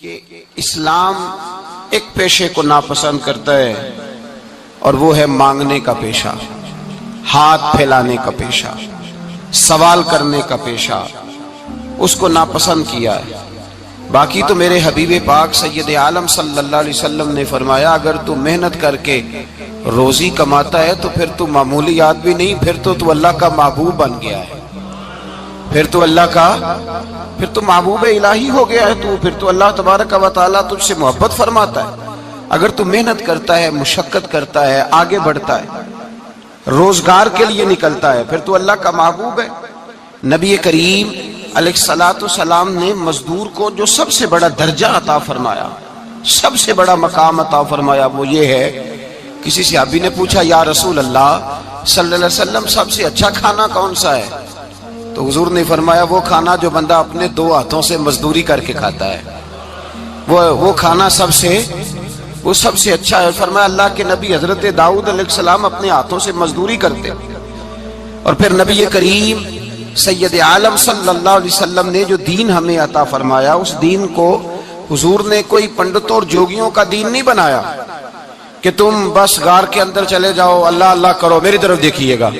کہ اسلام ایک پیشے کو ناپسند کرتا ہے اور وہ ہے مانگنے کا پیشہ، ہاتھ پھیلانے کا پیشہ، سوال کرنے کا پیشہ، اس کو ناپسند کیا ہے۔ باقی تو میرے حبیب پاک سید عالم صلی اللہ علیہ وسلم نے فرمایا اگر تو محنت کر کے روزی کماتا ہے تو پھر تو معمولی آدمی نہیں، پھر تو اللہ کا محبوب بن گیا ہے، پھر تو اللہ کا محبوب الہی ہو گیا ہے، پھر تو اللہ تبارک و تعالیٰ تجھ سے محبت فرماتا ہے۔ اگر تو محنت کرتا ہے، مشقت کرتا ہے، آگے بڑھتا ہے، روزگار کے لیے نکلتا ہے، پھر تو اللہ کا محبوب ہے۔ نبی کریم علیہ السلام نے مزدور کو جو سب سے بڑا درجہ عطا فرمایا، سب سے بڑا مقام عطا فرمایا، وہ یہ ہے، کسی صحابی نے پوچھا یا رسول اللہ صلی اللہ علیہ وسلم سب سے اچھا کھانا کون سا ہے؟ تو حضور نے فرمایا وہ کھانا جو بندہ اپنے دو ہاتھوں سے مزدوری کر کے کھاتا ہے، وہ کھانا سب سے اچھا ہے۔ فرمایا اللہ کے نبی حضرت داؤد علیہ السلام اپنے ہاتھوں سے مزدوری کرتے۔ اور پھر نبی کریم سید عالم صلی اللہ علیہ وسلم نے جو دین ہمیں عطا فرمایا، اس دین کو حضور نے کوئی پنڈتوں اور جوگیوں کا دین نہیں بنایا کہ تم بس غار کے اندر چلے جاؤ، اللہ اللہ کرو، میری طرف دیکھیے گا۔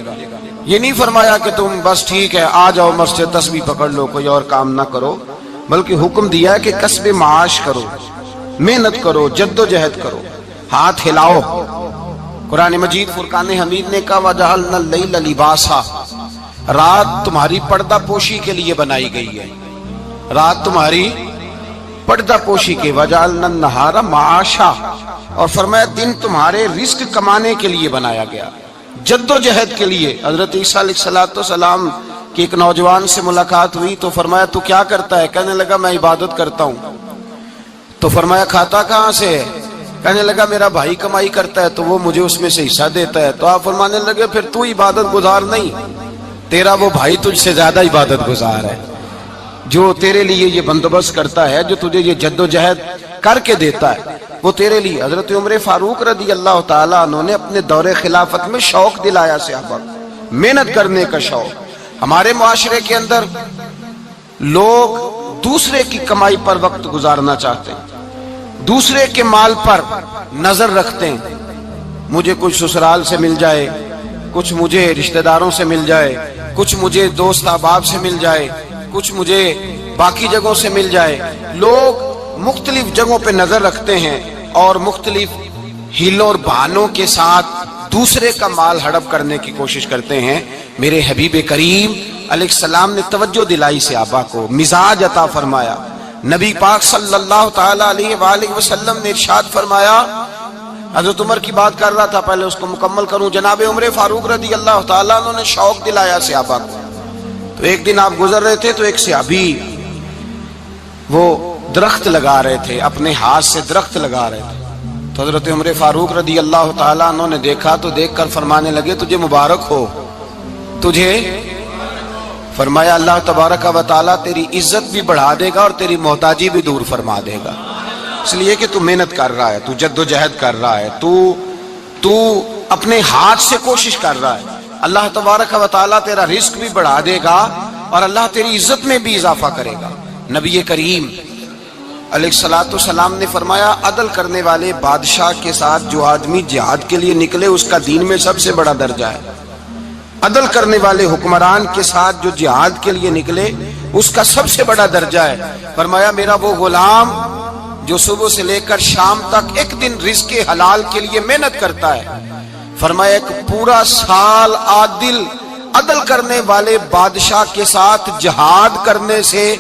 یہ نہیں فرمایا کہ تم بس ٹھیک ہے آ جاؤ مسجد تسبیح پکڑ لو، کوئی اور کام نہ کرو، بلکہ حکم دیا ہے کہ کسب معاش کرو، محنت کرو، جد و جہد کرو، ہاتھ ہلاؤ۔ قرآن مجید فرقان حمید نے کہا وَجَعَلْنَا اللَّيْلَ لِبَاسًا، رات تمہاری پردہ پوشی کے لیے بنائی گئی ہے، رات تمہاری پردہ پوشی کے، وَجَعَلْنَا النَّهَارَ مَعَاشًا، اور فرمایا دن تمہارے رزق کمانے کے لیے بنایا گیا، جد و جہد کے لیے۔ حضرت عیسیٰ علیہ السلام کی ایک نوجوان سے ملاقات ہوئی تو فرمایا تو کیا کرتا ہے؟ کہنے لگا میں عبادت کرتا ہوں۔ تو فرمایا کھاتا کہاں سے ہے؟ کہنے لگا میرا بھائی کمائی کرتا ہے تو وہ مجھے اس میں سے حصہ دیتا ہے۔ تو آپ فرمانے لگے پھر تو عبادت گزار نہیں، تیرا وہ بھائی تجھ سے زیادہ عبادت گزار ہے، جو تیرے لیے یہ بندوبست کرتا ہے، جو تجھے یہ جد و جہد کر کے دیتا ہے، وہ تیرے لیے۔ حضرت عمر فاروق رضی اللہ تعالیٰ عنہ نے اپنے دور خلافت میں شوق دلایا صحابہ کو، محنت کرنے کا شوق۔ ہمارے معاشرے کے اندر لوگ دوسرے کی کمائی پر وقت گزارنا چاہتے ہیں، دوسرے کے مال پر نظر رکھتے ہیں، مجھے کچھ سسرال سے مل جائے، کچھ مجھے رشتہ داروں سے مل جائے، کچھ مجھے دوست احباب سے مل جائے، کچھ مجھے باقی جگہوں سے مل جائے۔ لوگ مختلف جگہوں پہ نظر رکھتے ہیں اور مختلف ہیلوں اور بہانوں کے ساتھ دوسرے کا مال ہڑپ کرنے کی کوشش کرتے ہیں۔ میرے حبیب کریم علیہ السلام نے توجہ دلائی صحابہ کو، مزاج عطا فرمایا۔ نبی پاک صلی اللہ تعالیٰ علیہ وآلہ وسلم نے ارشاد فرمایا، حضرت عمر کی بات کر رہا تھا، پہلے اس کو مکمل کروں۔ جناب عمر فاروق رضی اللہ تعالیٰ عنہ نے شوق دلایا صحابہ کو۔ تو ایک دن آپ گزر رہے تھے تو ایک صحابی وہ درخت لگا رہے تھے، اپنے ہاتھ سے درخت لگا رہے تھے۔ تو حضرت عمر فاروق رضی اللہ تعالیٰ عنہ نے دیکھا تو دیکھ کر فرمانے لگے تجھے مبارک ہو، تجھے، فرمایا اللہ تبارک و تعالیٰ تیری عزت بھی بڑھا دے گا اور تیری محتاجی بھی دور فرما دے گا، اس لیے کہ تو محنت کر رہا ہے، تو جد و جہد کر رہا ہے، تو اپنے ہاتھ سے کوشش کر رہا ہے، اللہ تبارک و تعالیٰ تیرا رزق بھی بڑھا دے گا اور اللہ تیری عزت میں بھی اضافہ کرے گا۔ نبی کریم علیہ السلام نے فرمایا عدل کرنے والے بادشاہ کے ساتھ جو آدمی جہاد کے لیے نکلے اس کا دین میں سب سے بڑا درجہ ہے، عدل کرنے والے حکمران کے ساتھ جو جہاد کے لیے نکلے اس کا سب سے بڑا درجہ ہے۔ فرمایا میرا وہ غلام جو صبح سے لے کر شام تک ایک دن رزق حلال کے لیے محنت کرتا ہے، فرمایا ایک پورا سال عدل کرنے والے بادشاہ کے ساتھ جہاد کرنے سے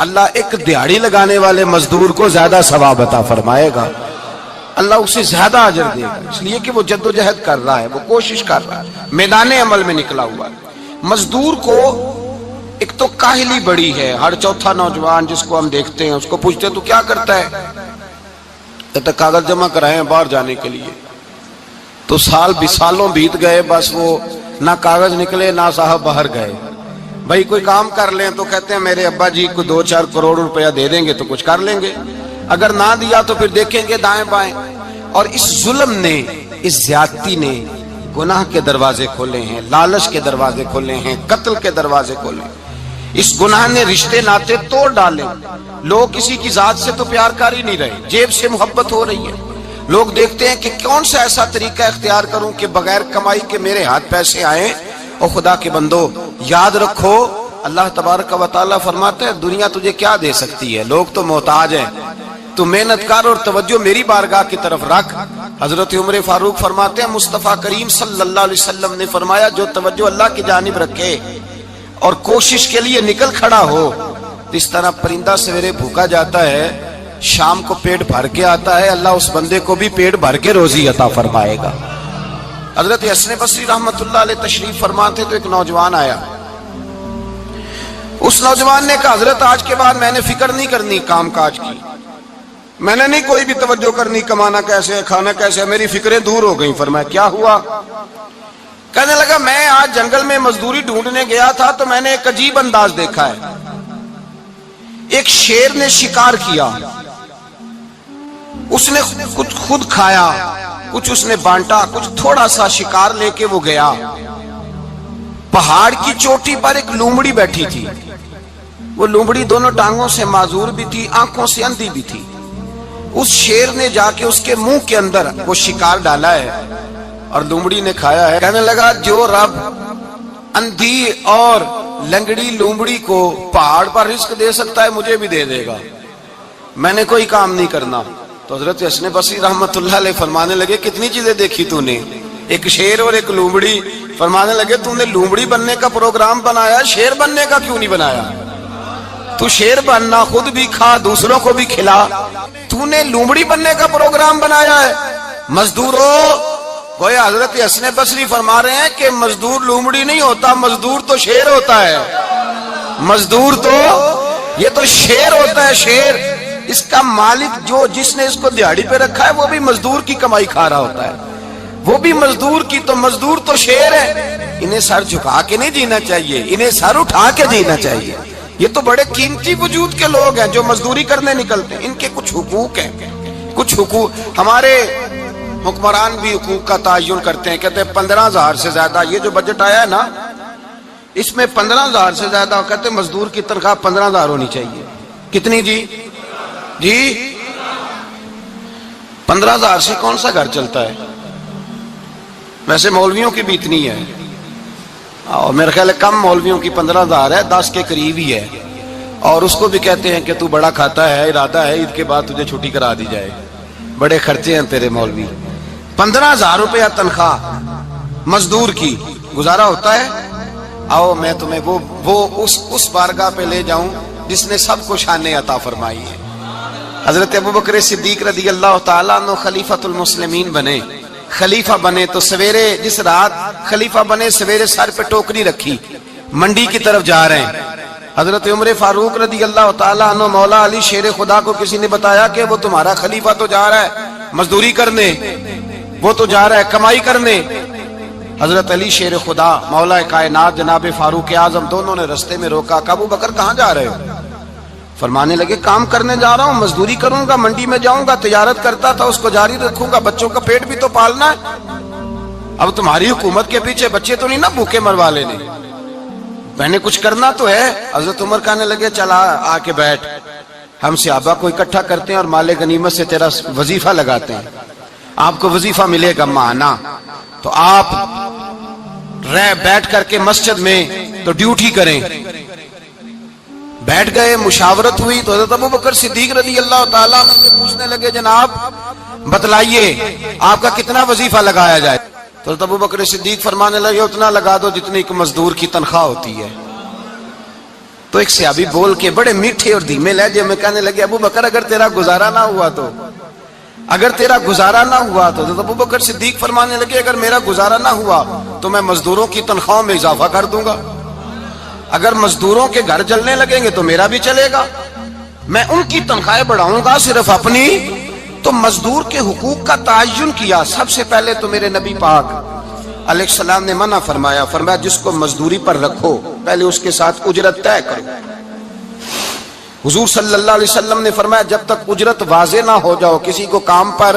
اللہ ایک دیہڑی لگانے والے مزدور کو زیادہ ثواب عطا فرمائے گا، اللہ اسے زیادہ اجر دے گا، اس لیے کہ وہ جد و جہد کر رہا ہے، وہ کوشش کر رہا ہے، میدان عمل میں نکلا ہوا ہے۔ مزدور کو ایک تو کاہلی بڑی ہے، ہر چوتھا نوجوان جس کو ہم دیکھتے ہیں اس کو پوچھتے تو کیا کرتا ہے، کہتا کاغذ جمع کرائے باہر جانے کے لیے، تو سالوں بیت گئے، بس وہ نہ کاغذ نکلے نہ صاحب باہر گئے۔ بھائی کوئی کام کر لیں تو کہتے ہیں میرے ابا جی کو 2-4 کروڑ روپیہ دے دیں گے تو کچھ کر لیں گے، اگر نہ دیا تو پھر دیکھیں گے دائیں بائیں۔ اور اس ظلم نے، اس زیادتی نے گناہ کے دروازے کھولے ہیں، لالچ کے دروازے کھولے ہیں، قتل کے دروازے کھولے ہیں۔ اس گناہ نے رشتے ناتے توڑ ڈالے. لوگ کسی کی ذات سے تو پیار کر ہی نہیں رہے, جیب سے محبت ہو رہی ہے. لوگ دیکھتے ہیں کہ کون سا ایسا طریقہ اختیار کروں کہ بغیر کمائی کے میرے ہاتھ پیسے آئیں. اور خدا کے بندو یاد رکھو, اللہ تبارک و تعالیٰ فرماتے ہیں دنیا تجھے کیا دے سکتی ہے, لوگ تو محتاج ہیں, تو محنت کر اور توجہ میری بارگاہ کی طرف رکھ. حضرت عمر فاروق فرماتے ہیں مصطفیٰ کریم صلی اللہ علیہ وسلم نے فرمایا جو توجہ اللہ کی جانب رکھے اور کوشش کے لیے نکل کھڑا ہو, اس طرح پرندہ سویرے بھوکا جاتا ہے, شام کو پیٹ بھر کے آتا ہے, اللہ اس بندے کو بھی پیٹ بھر کے روزی عطا فرمائے گا. حضرت حسن بصری رحمت اللہ علیہ تشریف فرماتے تو ایک نوجوان آیا. اس نوجوان نے کہا حضرت آج کے بعد میں نے فکر نہیں کرنی کام کاج کی, میں نے نہیں کوئی بھی توجہ کرنی کمانا کیسے ہے کھانا کیسے ہے, میری فکریں دور ہو گئیں. فرمایا کیا ہوا؟ کہنے لگا میں آج جنگل میں مزدوری ڈھونڈنے گیا تھا تو میں نے ایک عجیب انداز دیکھا ہے. ایک شیر نے شکار کیا, اس نے کچھ خود کھایا, کچھ اس نے بانٹا, کچھ تھوڑا سا شکار لے کے وہ گیا. پہاڑ کی چوٹی پر ایک لومڑی بیٹھی تھی, وہ لومڑی دونوں ٹانگوں سے معذور بھی تھی, آنکھوں سے اندھی بھی تھی. اس شیر نے جا کے اس کے منہ کے اندر وہ شکار ڈالا ہے اور لومڑی نے کھایا ہے. کہنے لگا جو رب اندھی اور لنگڑی لومڑی کو پہاڑ پر رزق دے سکتا ہے مجھے بھی دے دے گا, میں نے کوئی کام نہیں کرنا. تو حضرت حسن بصری رحمت اللہ علیہ فرمانے لگے کتنی چیزیں دیکھی تو نے, ایک شیر اور ایک لومڑی. فرمانے لگے تو نے لومڑی بننے کا پروگرام بنایا, شیر بننے کا کیوں نہیں بنایا؟ تو شیر بننا, خود بھی کھا دوسروں کو بھی کھلا, تو نے لومڑی بننے کا پروگرام بنایا ہے. مزدوروں گویا حضرت حسن بصری فرما رہے ہیں کہ مزدور لومڑی نہیں ہوتا, مزدور تو شیر ہوتا ہے. مزدور تو یہ تو شیر ہوتا ہے, شیر. اس کا مالک جو جس نے اس کو دیہڑی پہ رکھا ہے وہ بھی مزدور کی کمائی کھا رہا ہوتا ہے, وہ بھی مزدور کی. تو مزدور تو شیر ہے, انہیں سر جھکا کے نہیں جینا چاہیے, انہیں سر اٹھا کے جینا چاہیے. یہ تو بڑے قیمتی وجود کے لوگ ہیں جو مزدوری کرنے نکلتے ہیں, ان کے کچھ حقوق ہیں, کچھ حقوق. ہمارے حکمران بھی حقوق کا تعین کرتے ہیں, کہتے ہیں 15,000 سے زیادہ, یہ جو بجٹ آیا ہے نا اس میں 15,000 سے زیادہ, کہتے ہیں مزدور کی تنخواہ 15,000 ہونی چاہیے. کتنی جی؟ 15,000 سے کون سا گھر چلتا ہے؟ ویسے مولویوں کی بھی اتنی ہے, اور میرے خیال ہے کم مولویوں کی 15,000 ہے, 10 کے قریب ہی ہے. اور اس کو بھی کہتے ہیں کہ تو بڑا کھاتا ہے, ارادہ ہے عید کے بعد تجھے چھٹی کرا دی جائے, بڑے خرچے ہیں تیرے مولوی. 15,000 روپیہ تنخواہ مزدور کی, گزارا ہوتا ہے؟ آؤ میں تمہیں وہ اس بارگاہ پہ لے جاؤں جس نے سب کو شان عطا فرمائی ہے. حضرت ابوبکر صدیق رضی اللہ تعالیٰ عنہ خلیفۃ المسلمین بنے. خلیفہ بنے تو سویرے, جس رات خلیفہ بنے سویرے سر پہ ٹوکری رکھی, منڈی کی طرف جا رہے ہیں. حضرت عمر فاروق رضی اللہ تعالیٰ عنہ مولا علی شیر خدا کو کسی نے بتایا کہ وہ تمہارا خلیفہ تو جا رہا ہے مزدوری کرنے, وہ تو جا رہا ہے کمائی کرنے. حضرت علی شیر خدا مولا کائنات جناب فاروق اعظم دونوں نے رستے میں روکا کہ ابو بکر کہاں جا رہے ہو؟ فرمانے لگے کام کرنے جا رہا ہوں, مزدوری کروں گا, منڈی میں جاؤں گا, تجارت کرتا تھا اس کو جاری رکھوں گا, بچوں کا پیٹ بھی تو پالنا ہے. اب تمہاری حکومت کے پیچھے بچے تو نہیں نا بھوکے مروا لینے, میں نے کچھ کرنا تو ہے. حضرت عمر کہنے لگے چلا آ کے بیٹھ, ہم صحابہ کو اکٹھا کرتے ہیں اور مال غنیمت سے تیرا وظیفہ لگاتے ہیں, آپ کو وظیفہ ملے گا ماہانہ. تو آپ بیٹھ کر کے مسجد میں تو ڈیوٹی کریں. بیٹھ گئے, مشاورت ہوئی تو حضرت ابوبکر صدیق رضی اللہ تعالیٰ عنہ سے پوچھنے لگے جناب بتلائیے آپ کا کتنا وظیفہ لگایا جائے؟ تو حضرت ابوبکر صدیق فرمانے لگے اتنا لگا دو جتنی ایک مزدور کی تنخواہ ہوتی ہے. تو ایک صحابی بول کے بڑے میٹھے اور دھیمے لہجے میں کہنے لگے ابو بکر اگر تیرا گزارا نہ ہوا تو, اگر تیرا گزارا نہ ہوا تو. حضرت ابوبکر صدیق فرمانے لگے اگر میرا گزارا نہ ہوا تو میں مزدوروں کی تنخواہوں میں اضافہ کر دوں گا, اگر مزدوروں کے گھر چلنے لگیں گے تو میرا بھی چلے گا, میں ان کی تنخواہیں بڑھاؤں گا صرف اپنی. تو مزدور کے حقوق کا تعین کیا. سب سے پہلے تو میرے نبی پاک علیہ السلام نے منع فرمایا, فرمایا جس کو مزدوری پر رکھو پہلے اس کے ساتھ اجرت طے کرو. حضور صلی اللہ علیہ وسلم نے فرمایا جب تک اجرت واضح نہ ہو جاؤ کسی کو کام پر,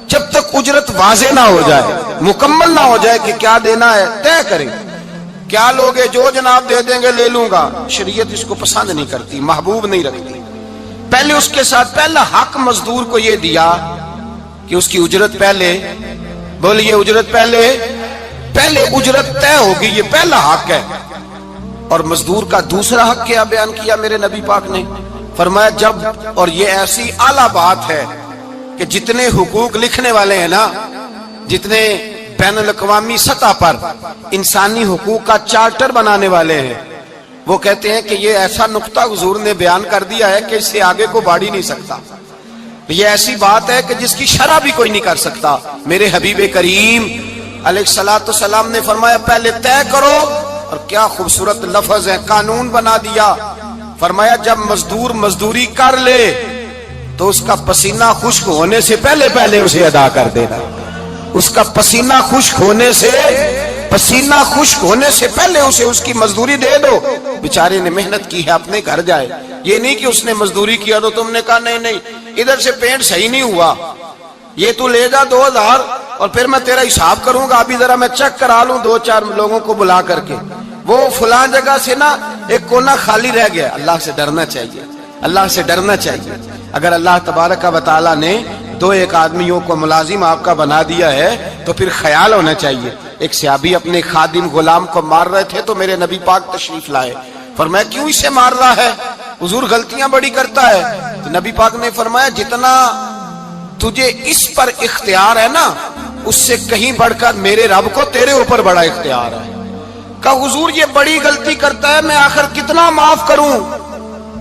جب تک اجرت واضح نہ ہو جائے, مکمل نہ ہو جائے کہ کیا دینا ہے, طے کریں. کیا لوگے؟ جو جناب دے دیں گے لے لوں گا۔ شریعت اس کو پسند نہیں کرتی، محبوب نہیں رکھتی۔ پہلے اس کے ساتھ پہلا حق مزدور کو یہ دیا کہ اس کی اجرت پہلے، بولیے اجرت پہلے اجرت طے ہوگی، یہ پہلا حق ہے۔ اور مزدور کا دوسرا حق کیا بیان کیا میرے نبی پاک نے؟ فرمایا جب، اور یہ ایسی اعلیٰ بات ہے کہ جتنے حقوق لکھنے والے ہیں نا، جتنے بین الاقوامی سطح پر انسانی حقوق کا چارٹر بنانے والے ہیں، وہ کہتے ہیں کہ یہ ایسا نقطہ حضور نے بیان کر دیا ہے کہ اس سے آگے کو بڑھ ہی نہیں سکتا۔ یہ ایسی بات ہے کہ جس کی شرح بھی کوئی نہیں کر سکتا۔ میرے حبیب کریم علیہ الصلوۃ والسلام نے فرمایا پہلے طے کرو، اور کیا خوبصورت لفظ ہے، قانون بنا دیا۔ فرمایا جب مزدور مزدوری کر لے تو اس کا پسینہ خشک ہونے سے پہلے اسے ادا کر دینا۔ اس کا پسینہ خشک ہونے سے پہلے اسے اس کی مزدوری دے دو۔ بیچارے نے محنت کی ہے، اپنے گھر جائے۔ یہ نہیں کہ اس نے مزدوری کیا تو تم نے کہا نہیں ادھر سے پینٹ صحیح نہیں ہوا، یہ تو لے جا 2000 اور پھر میں تیرا حساب کروں گا، ابھی ذرا میں چیک کرا لوں 2-4 لوگوں کو بلا کر کے، وہ فلاں جگہ سے نا ایک کونا خالی رہ گیا۔ اللہ سے ڈرنا چاہیے، اللہ سے ڈرنا چاہیے۔ اگر اللہ تبارک و تعالیٰ نے 2-1 آدمیوں کو ملازم آپ کا بنا دیا ہے تو پھر خیال ہونا چاہیے۔ ایک صحابی اپنے خادم غلام کو مار رہے تھے تو میرے نبی پاک تشریف لائے۔ فرمایا کیوں اسے مار رہا ہے؟ حضور غلطیاں بڑی کرتا ہے۔ تو نبی پاک نے فرمایا جتنا تجھے اس پر اختیار ہے نا، اس سے کہیں بڑھ کر میرے رب کو تیرے اوپر بڑا اختیار ہے۔ کہا حضور یہ بڑی غلطی کرتا ہے، میں آخر کتنا معاف کروں؟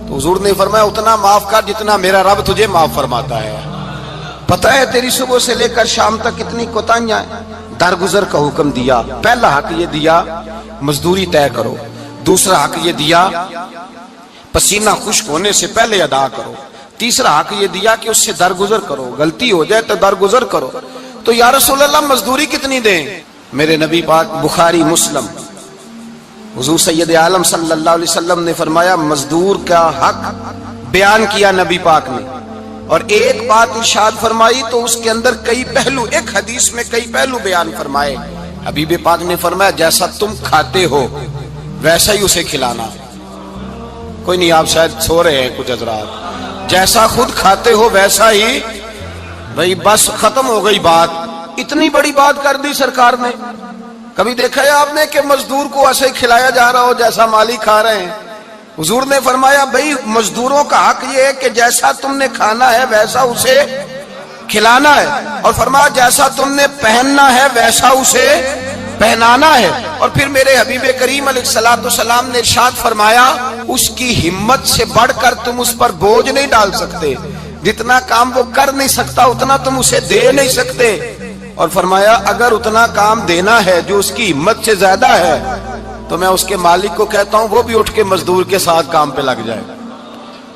تو حضور نے فرمایا اتنا معاف کر جتنا میرا رب تجھے معاف فرماتا ہے۔ پتہ ہے تیری صبح سے لے کر شام تک کتنی کوتاہیاں ہیں۔ درگزر کا حکم دیا۔ پہلا حق یہ دیا مزدوری طے کرو، دوسرا حق یہ دیا پسینہ خشک ہونے سے پہلے ادا کرو، تیسرا حق یہ دیا کہ اس سے درگزر کرو، غلطی ہو جائے تو درگزر کرو۔ تو یا رسول اللہ مزدوری کتنی دیں؟ میرے نبی پاک بخاری مسلم حضور سید عالم صلی اللہ علیہ وسلم نے فرمایا مزدور کا حق بیان کیا نبی پاک نے، اور ایک بات ارشاد فرمائی تو اس کے اندر کئی پہلو، ایک حدیث میں کئی پہلو بیان فرمائے۔ حبیب پاک نے فرمایا جیسا تم کھاتے ہو ویسا ہی اسے کھلانا۔ کوئی نہیں، آپ شاید سو رہے ہیں کچھ حضرات۔ جیسا خود کھاتے ہو ویسا ہی، بھئی بس ختم ہو گئی بات۔ اتنی بڑی بات کر دی سرکار نے۔ کبھی دیکھا ہے آپ نے کہ مزدور کو ایسے کھلایا جا رہا ہو جیسا مالی کھا رہے ہیں؟ حضور نے فرمایا بھئی مزدوروں کا حق یہ ہے کہ جیسا تم نے کھانا ہے ویسا اسے کھلانا ہے، اور فرمایا جیسا تم نے پہننا ہے ویسا اسے پہنانا ہے۔ اور پھر میرے حبیب کریم علیہ الصلوۃ والسلام نے ارشاد فرمایا اس کی ہمت سے بڑھ کر تم اس پر بوجھ نہیں ڈال سکتے، جتنا کام وہ کر نہیں سکتا اتنا تم اسے دے نہیں سکتے۔ اور فرمایا اگر اتنا کام دینا ہے جو اس کی ہمت سے زیادہ ہے تو میں اس کے مالک کو کہتا ہوں وہ بھی اٹھ کے مزدور کے ساتھ کام پہ لگ جائے،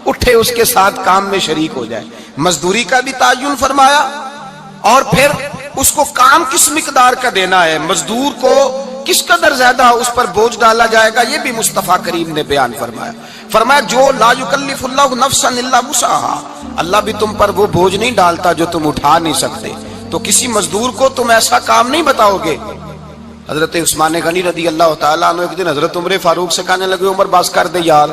اٹھے اس کے ساتھ کام میں شریک ہو جائے۔ مزدوری کا بھی تعین فرمایا، اور پھر اس کو کام کس مقدار کا دینا ہے، مزدور کو کس قدر زیادہ اس پر بوجھ ڈالا جائے گا، یہ بھی مصطفیٰ کریم نے بیان فرمایا۔ فرمایا جو لا یکلف اللہ نفسا الا وسعها، اللہ بھی تم پر وہ بوجھ نہیں ڈالتا جو تم اٹھا نہیں سکتے، تو کسی مزدور کو تم ایسا کام نہیں بتاؤ گے۔ حضرت عثمان غنی رضی اللہ تعالیٰ عنہ ایک دن حضرت عمر فاروق سے کہنے لگے عمر بس کر دے یار،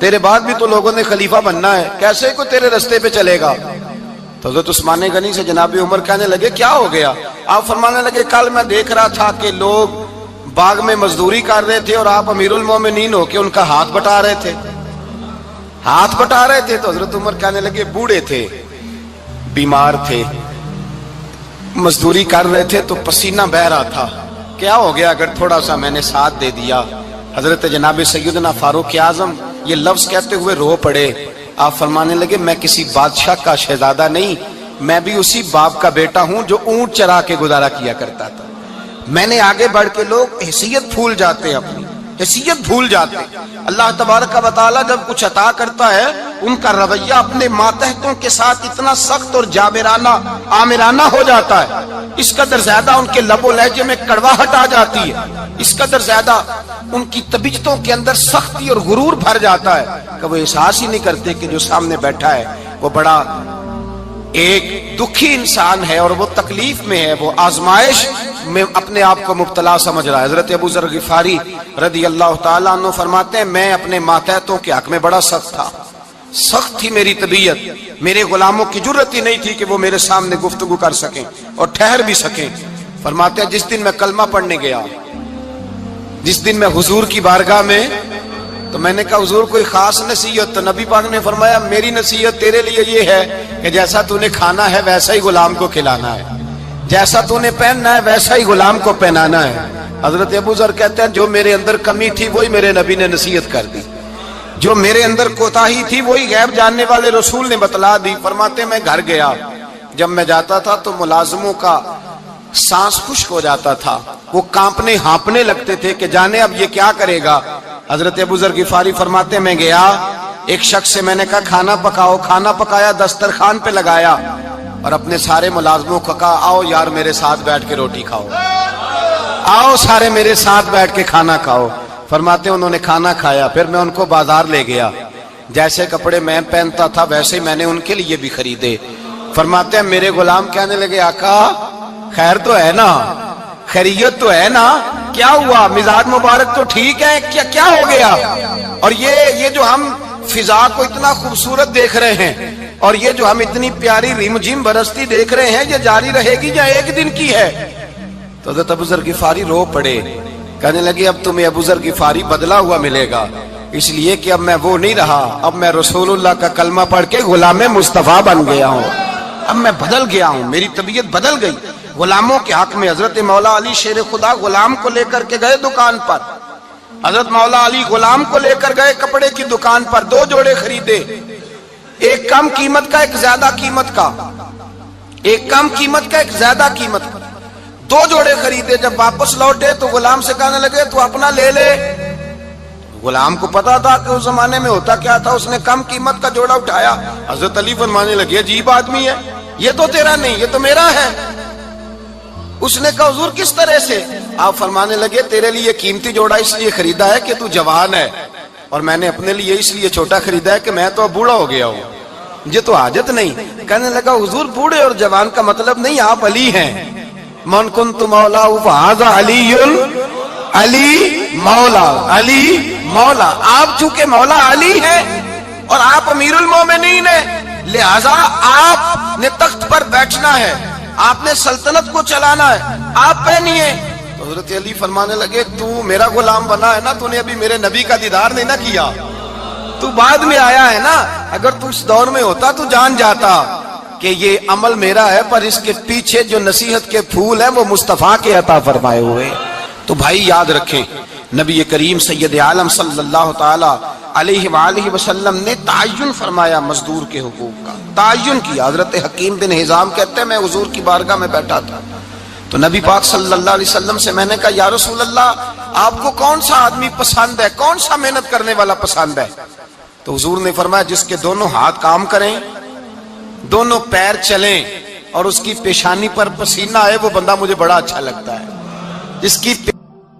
تیرے بعد بھی تو لوگوں نے خلیفہ بننا ہے، کیسے کوئی تیرے رستے پہ چلے گا؟ تو حضرت عثمان غنی سے جناب عمر کہنے لگے کیا ہو گیا؟ آپ فرمانے لگے کل میں دیکھ رہا تھا کہ لوگ باغ میں مزدوری کر رہے تھے اور آپ امیر المومنین ہو کے ان کا ہاتھ بٹا رہے تھے، ہاتھ بٹا رہے تھے۔ تو حضرت عمر کہنے لگے بوڑھے تھے، بیمار تھے، مزدوری کر رہے تھے تو پسینہ بہہ رہا تھا، کیا ہو گیا اگر تھوڑا سا میں نے ساتھ دے دیا؟ حضرت جناب سیدنا فاروق اعظم یہ لفظ کہتے ہوئے رو پڑے۔ آپ فرمانے لگے میں کسی بادشاہ کا شہزادہ نہیں، میں بھی اسی باپ کا بیٹا ہوں جو اونٹ چرا کے گزارا کیا کرتا تھا۔ میں نے آگے بڑھ کے لوگ حیثیت بھول جاتے ہیں، اپنی حیثیت بھول جاتے ہیں۔ اللہ تبارک و تعالیٰ جب کچھ عطا کرتا ہے ان کا رویہ اپنے ماتحتوں کے ساتھ اتنا سخت اور جابرانہ آمرانہ ہو جاتا ہے، اس قدر زیادہ ان کے لب و لہجے میں کڑواہٹ آ جاتی ہے، اس قدر زیادہ ان کی طبیعتوں کے اندر سختی اور غرور بھر جاتا ہے کہ وہ احساس ہی نہیں کرتے کہ جو سامنے بیٹھا ہے وہ بڑا ایک دکھی انسان ہے اور وہ تکلیف میں ہے، وہ آزمائش میں اپنے آپ کو مبتلا سمجھ رہا ہے۔ حضرت ابو ذر غفاری رضی اللہ تعالیٰ عنہ فرماتے ہیں میں اپنے ماتحتوں کے حق میں بڑا سخت تھا، سخت تھی میری طبیعت، میرے غلاموں کی جرت ہی نہیں تھی کہ وہ میرے سامنے گفتگو کر سکیں اور ٹھہر بھی سکیں۔ فرماتے ہیں جس دن میں کلمہ پڑھنے گیا، جس دن میں حضور کی بارگاہ میں، تو میں نے کہا حضور کوئی خاص نصیحت؟ تو نبی پاک نے فرمایا میری نصیحت تیرے لیے یہ ہے کہ جیسا تو نے کھانا ہے ویسا ہی غلام کو کھلانا ہے، جیسا تو نے پہننا ہے ویسا ہی غلام کو پہنانا ہے۔ حضرت ابو ذر کہتے ہیں جو میرے اندر کمی تھی وہی میرے نبی نے نصیحت کر دی، جو میرے اندر کوتاہی تھی وہی غیب جاننے والے رسول نے بتلا دی۔ فرماتے ہیں میں گھر گیا، جب میں جاتا تھا تو ملازموں کا سانس خشک ہو جاتا تھا، وہ کانپنے ہانپنے لگتے تھے کہ جانے اب یہ کیا کرے گا۔ حضرت ابو ذر غفاری فرماتے ہیں میں گیا، ایک شخص سے میں نے کہا کھانا پکاؤ، کھانا پکایا، دسترخوان پہ لگایا اور اپنے سارے ملازموں کو کہا آؤ یار میرے ساتھ بیٹھ کے روٹی کھاؤ، آؤ سارے میرے ساتھ بیٹھ کے کھانا کھاؤ۔ فرماتے ہیں انہوں نے کھانا کھایا، پھر میں ان کو بازار لے گیا، جیسے کپڑے میں پہنتا تھا ویسے ہی میں نے ان کے لیے بھی خریدے۔ فرماتے ہیں میرے غلام کہنے لگے آقا خیر تو ہے نا، خیریت تو ہے نا، کیا ہوا، مزاج مبارک تو ٹھیک ہے، کیا ہو گیا؟ اور یہ جو ہم فضا کو اتنا خوبصورت دیکھ رہے ہیں اور یہ جو ہم اتنی پیاری ریم جھم برستی دیکھ رہے ہیں، یہ جاری رہے گی یا ایک دن کی ہے؟ تو حضرت ابو ذر غفاری رو پڑے، کہنے لگے اب تمہیں ابو ذر غفاری بدلا ہوا ملے گا، اس لیے کہ اب میں وہ نہیں رہا، اب میں رسول اللہ کا کلمہ پڑھ کے غلام مصطفیٰ بن گیا ہوں، اب میں بدل گیا ہوں، میری طبیعت بدل گئی۔ غلاموں کے حق میں حضرت مولا علی شیر خدا غلام کو لے کر کے گئے دکان پر، حضرت مولا علی غلام کو لے کر گئے کپڑے کی دکان پر، 2 جوڑے خریدے، ایک کم قیمت کا ایک زیادہ قیمت کا، ایک کم قیمت کا ایک زیادہ قیمت کا، 2 جوڑے خریدے۔ جب واپس لوٹے تو غلام سے کہنے لگے تو اپنا لے لے۔ غلام کو پتا تھا کہ اس زمانے میں ہوتا کیا تھا، اس نے کم قیمت کا جوڑا اٹھایا۔ حضرت علی فرمانے لگے عجیب آدمی ہے، یہ تو تیرا نہیں، یہ تو میرا ہے۔ اس نے کہا حضور کس طرح سے؟ آپ فرمانے لگے تیرے لیے قیمتی جوڑا اس لیے خریدا ہے کہ تو جوان ہے، اور میں نے اپنے لیے اس لیے چھوٹا خریدا ہے کہ میں تو اب بوڑھا ہو گیا ہوں، مجھے تو حاجت نہیں۔ کہنے لگا حضور بوڑھے اور جوان کا مطلب نہیں، آپ علی ہیں، من کنت مولا فہذا علی، علی مولا، علی مولا، آپ چونکہ مولا علی ہیں اور آپ امیر المومنین ہیں، لہذا آپ نے تخت پر بیٹھنا ہے، آپ نے سلطنت کو چلانا ہے، آپ پہنیے۔ تو حضرت علی فرمانے لگے تو میرا غلام بنا ہے نا، تو نے ابھی میرے نبی کا دیدار نہیں نہ کیا، تو بعد میں آیا ہے نا، اگر تو اس دور میں ہوتا تو جان جاتا کہ یہ عمل میرا ہے، پر اس کے پیچھے جو نصیحت کے پھول ہیں وہ مصطفیٰ کے عطا فرمائے ہوئے۔ تو بھائی یاد رکھیں نبی کریم سید عالم صلی اللہ تعالی علیہ وآلہ وسلم نے تعین فرمایا مزدور کے حقوق کا، تعین کیا۔ حضرت حکیم بن حزام کہتے ہیں میں حضور کی بارگاہ میں بیٹھا تھا تو نبی پاک صلی اللہ علیہ وسلم سے میں نے کہا یا رسول اللہ آپ کو کون سا آدمی پسند ہے، کون سا محنت کرنے والا پسند ہے؟ تو حضور نے فرمایا جس کے دونوں ہاتھ کام کریں، دونوں پیر چلیں اور اس کی پیشانی پر پسینہ آئے، وہ بندہ مجھے بڑا اچھا لگتا ہے۔ جس کی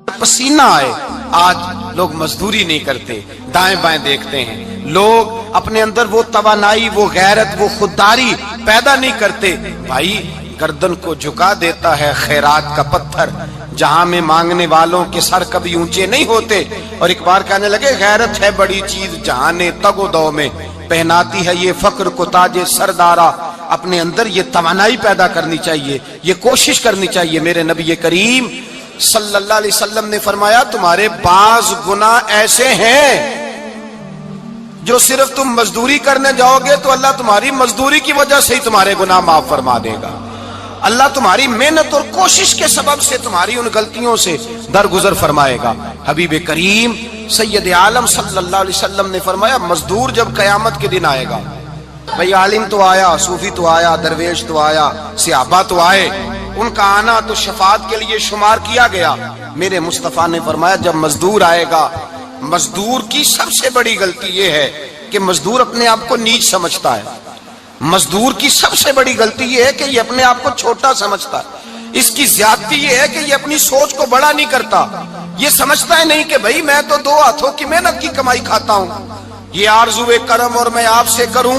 پسینہ آئے، آج لوگ مزدوری نہیں کرتے، دائیں بائیں دیکھتے ہیں، لوگ اپنے اندر وہ توانائی، وہ غیرت، وہ خودداری پیدا نہیں کرتے۔ بھائی گردن کو جھکا دیتا ہے خیرات کا پتھر، جہاں میں مانگنے والوں کے سر کبھی اونچے نہیں ہوتے۔ اور ایک بار کہنے لگے غیرت ہے بڑی چیز جہانے تگ و دو میں، پہناتی ہے یہ فقر کو تاج سردارا۔ اپنے اندر یہ توانائی پیدا کرنی چاہیے، یہ کوشش کرنی چاہیے۔ میرے نبی کریم صلی اللہ علیہ وسلم نے فرمایا تمہارے بعض گناہ ایسے ہیں جو صرف تم مزدوری کرنے جاؤ گے تو اللہ تمہاری مزدوری کی وجہ سے ہی تمہارے گناہ معاف فرما دے گا، اللہ تمہاری محنت اور کوشش کے سبب سے تمہاری ان غلطیوں سے درگزر فرمائے گا۔ حبیب کریم سید عالم صلی اللہ علیہ وسلم نے فرمایا مزدور جب قیامت کے دن آئے گا، بھئی عالم تو آیا، صوفی تو آیا، درویش تو آیا، صحابہ تو آئے، ان کا آنا تو شفاعت کے لیے شمار کیا گیا۔ میرے مصطفیٰ نے فرمایا جب مزدور آئے گا، مزدور کی سب سے بڑی غلطی یہ ہے کہ مزدور اپنے آپ کو نیچ سمجھتا ہے۔ مزدور کی سب سے بڑی غلطی یہ ہے کہ یہ اپنے آپ کو چھوٹا سمجھتا ہے۔ اس کی زیادتی یہ ہے کہ یہ اپنی سوچ کو بڑا نہیں کرتا، یہ سمجھتا ہے نہیں کہ بھئی میں تو 2 ہاتھوں کی محنت کی کمائی کھاتا ہوں، یہ آرزو کرم اور میں آپ سے کروں